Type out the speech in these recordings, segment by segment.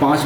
5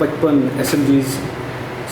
55 SMGs,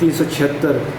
376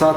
7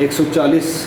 140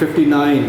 59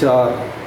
4,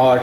8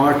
8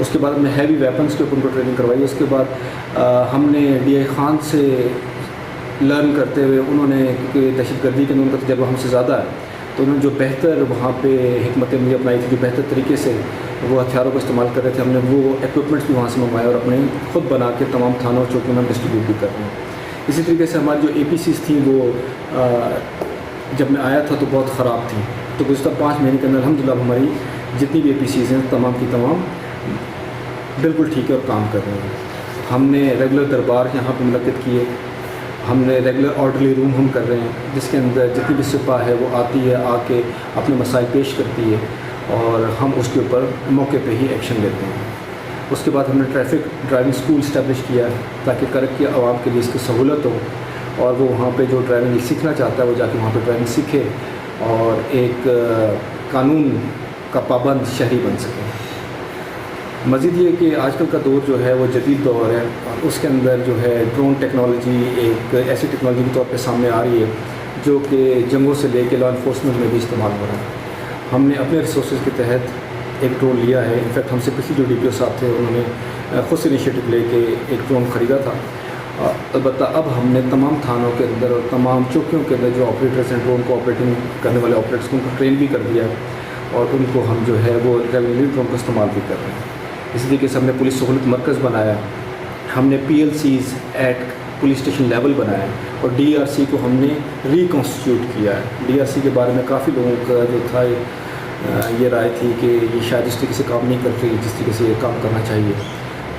اس کے بعد ہم نے ہیوی ویپنس کے اوپر ان کو ٹریننگ کروائی. اس کے بعد ہم نے ڈی آئی خان سے لرن کرتے ہوئے انہوں نے، کیونکہ دہشت گردی کے اندر ان کا تجربہ ہم سے زیادہ ہے، تو انہوں نے جو بہتر وہاں پہ حکمت عملی اپنائی تھی، جو بہتر طریقے سے وہ ہتھیاروں کو استعمال کر رہے تھے، ہم نے وہ ایکوپمنٹس بھی وہاں سے منگوائے اور اپنے خود بنا کے تمام تھانوں اور چوکیوں میں ہم ڈسٹریبیوٹ بھی کر رہے ہیں. اسی طریقے سے ہماری جو اے پی سیز تھیں وہ جب میں آیا تھا تو بہت خراب تھیں، تو گزشتہ 5 مہینے کے اندر الحمدللہ ہماری جتنی بھی اے پی سیز ہیں تمام کی تمام بالکل ٹھیک ہے اور کام کر رہے ہیں. ہم نے ریگولر دربار یہاں پہ منعقد کیے، ہم نے ریگولر آرڈرلی روم ہم کر رہے ہیں جس کے اندر جتنی بھی سپاہ ہے وہ آتی ہے، آ کے اپنے مسائل پیش کرتی ہے اور ہم اس کے اوپر موقع پہ ہی ایکشن لیتے ہیں. اس کے بعد ہم نے ٹریفک ڈرائیونگ اسکول اسٹیبلش کیا ہے تاکہ کرک کی عوام کے لیے اس کی سہولت ہو اور وہ وہاں پہ جو ڈرائیونگ سیکھنا چاہتا ہے وہ جا کے وہاں پہ ڈرائیونگ سیکھے اور ایک قانون کا پابند شہری بن سکے. مزید یہ کہ آج کل کا دور جو ہے وہ جدید دور ہے اور اس کے اندر جو ہے ڈرون ٹیکنالوجی ایک ایسی ٹیکنالوجی کے طور پہ سامنے آ رہی ہے جو کہ جنگوں سے لے کے لا انفورسمنٹ میں بھی استعمال ہو رہا ہے. ہم نے اپنے ریسورسز کے تحت ایک ڈرون لیا ہے. انفیکٹ ہم سے پچھلی جو ڈی پی او صاحب تھے انہوں نے خود سے انیشیٹو لے کے ایک ڈرون خریدا تھا. البتہ اب ہم نے تمام تھانوں کے اندر اور تمام چوکیوں کے اندر جو آپریٹرس ہیں ڈرون کو آپریٹنگ کرنے والے آپریٹرس کو ان کو ٹرین بھی کر دیا اور ان کو ہم جو ہے وہ ریگولرلی ڈرون کا استعمال بھی کر رہے ہیں. اسی طریقے سے ہم نے پولیس سہولت مرکز بنایا، ہم نے P L Cs at police station level بنایا اور ڈی آر سی کو ہم نے ریکنسٹیٹیوٹ کیا ہے. ڈی آر سی کے بارے میں کافی لوگوں کا جو تھا یہ رائے تھی کہ یہ شاید اس طریقے سے کام نہیں کرتی جس طریقے سے یہ کام کرنا چاہیے،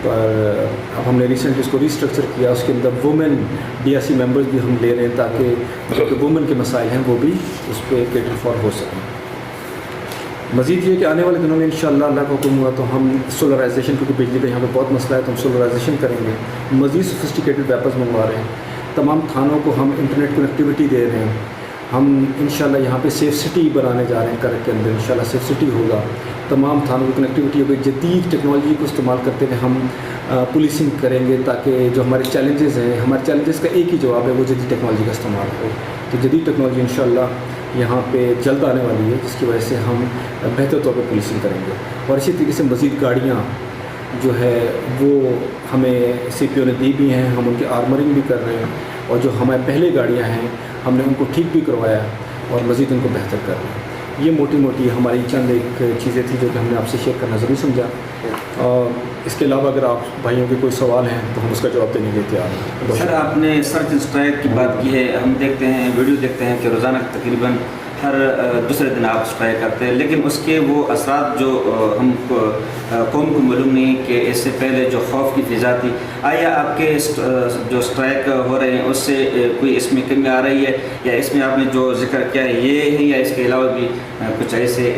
پر اب ہم نے ریسنٹلی اس کو ریسٹرکچر کیا. اس کے اندر women D R C members بھی ہم لے رہے ہیں تاکہ جو کہ وومن کے مسائل ہیں وہ بھی اس پہ کیٹر فار ہو سکیں. مزید یہ کہ آنے والے دنوں میں انشاءاللہ اللہ کا حکم ہوا تو ہم سولرائزیشن، کیونکہ بجلی کا یہاں پہ بہت مسئلہ ہے تو ہم سولرائزیشن کریں گے. مزید سوفسٹیکیٹڈ ویپنز منگوا رہے ہیں. تمام تھانوں کو ہم انٹرنیٹ کنیکٹیوٹی دے رہے ہیں. ہم انشاءاللہ یہاں پہ سیف سٹی بنانے جا رہے ہیں. کرک کے اندر انشاءاللہ سیف سٹی ہوگا. تمام تھانوں کی کنیکٹیوٹی ہوگی. جدید ٹیکنالوجی کو استعمال کرتے ہوئے ہم پولیسنگ کریں گے تاکہ جو ہمارے چیلنجز ہیں، ہمارے چیلنجز کا ایک ہی جواب ہے، وہ جدید ٹیکنالوجی کا استعمال ہو. تو جدید ٹیکنالوجی انشاءاللہ یہاں پہ جلد آنے والی ہے جس کی وجہ سے ہم بہتر طور پہ پولیسنگ کریں گے. اور اسی طریقے سے مزید گاڑیاں جو ہے وہ ہمیں سی پی او نے دی بھی ہیں، ہم ان کی آرمرنگ بھی کر رہے ہیں اور جو ہمارے پہلے گاڑیاں ہیں ہم نے ان کو ٹھیک بھی کروایا اور مزید ان کو بہتر کر رہے ہیں. یہ موٹی موٹی ہماری چند ایک چیزیں تھیں جو کہ ہم نے آپ سے شیئر کرنا ضروری سمجھا. اور اس کے علاوہ اگر آپ بھائیوں کے کوئی سوال ہیں تو ہم اس کا جواب دینے کے لیے تیار ہیں. سر آپ نے سرچ اسٹرائک کی بات کی ہے، ہم دیکھتے ہیں ویڈیو دیکھتے ہیں کہ روزانہ تقریباً ہر دوسرے دن آپ اسٹرائک کرتے ہیں، لیکن اس کے وہ اثرات جو ہم قوم کو معلوم نہیں کہ اس سے پہلے جو خوف کی فضا تھی، آیا آپ کے جو اسٹرائک ہو رہے ہیں اس سے کوئی اس میں کمی آ رہی ہے یا اس میں آپ نے جو ذکر کیا ہے یہ ہے یا اس کے علاوہ بھی کچھ ایسے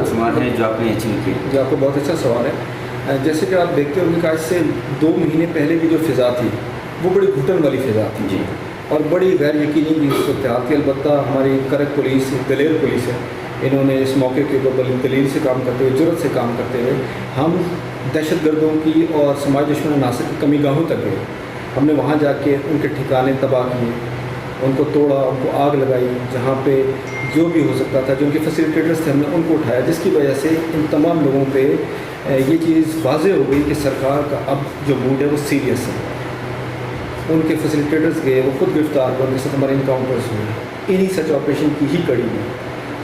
رسومات ہیں جو آپ نے اچیو کیے؟ جی آپ کو بہت اچھا سوال ہے. جیسے کہ آپ دیکھتے ہوں کہ آج سے 2 مہینے پہلے کی جو فضا تھی وہ بڑی گھٹن والی فضا تھی جی اور بڑی غیر یقینی کی صورتحال تھی. البتہ ہماری کرک پولیس دلیر پولیس ہے، انہوں نے اس موقع کے اوپر دلیل سے کام کرتے ہوئے، جرت سے کام کرتے ہوئے ہم دہشت گردوں کی اور سماج دشمن عناصر کی کمی گاہوں تک گئے. ہم نے وہاں جا کے ان کے ٹھکانے تباہ کیے، ان کو توڑا، ان کو آگ لگائی، جہاں پہ جو بھی ہو سکتا تھا، جو ان کے فیسیلیٹیٹرس تھے ہم نے ان کو اٹھایا، جس کی وجہ سے ان تمام لوگوں پہ یہ چیز واضح ہو گئی کہ سرکار کا اب جو موڈ ہے وہ سیریس ہے. ان کے فیسیلیٹیٹرز گئے، وہ خود گرفتار ہوئے، ان کے ساتھ ہمارے انکاؤنٹرز ہوئے. انہی سچ آپریشن کی ہی کڑی میں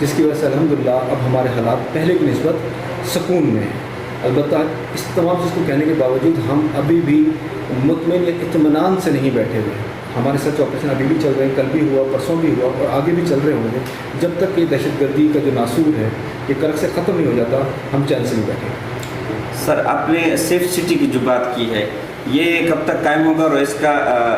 جس کی وجہ سے الحمدللہ اب ہمارے حالات پہلے کی نسبت سکون میں ہیں. البتہ اس تمام چیز کو کہنے کے باوجود ہم ابھی بھی مطمئن یا اطمینان سے نہیں بیٹھے ہوئے. ہمارے سچ آپریشن ابھی بھی چل رہے ہیں، کل بھی ہوا، پرسوں بھی ہوا اور آگے بھی چل رہے ہوں گے. جب تک کہ دہشت گردی کا جو ناسور ہے یہ کرک سے ختم نہیں ہو جاتا ہم چین سے نہیں بیٹھے. سر آپ نے سیف سٹی کی جو بات کی ہے یہ کب تک قائم ہوگا اور اس کا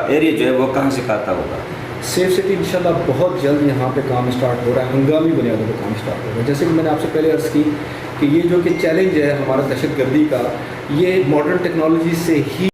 ایریا جو ہے وہ کہاں سے کھاتا ہوگا؟ سیف سٹی انشاءاللہ بہت جلد یہاں پہ کام اسٹارٹ ہو رہا ہے، ہنگامی بنیادوں پہ کام اسٹارٹ ہو رہا ہے. جیسے کہ میں نے آپ سے پہلے عرض کی کہ یہ جو کہ چیلنج ہے ہمارا دہشت گردی کا، یہ ماڈرن ٹیکنالوجی سے ہی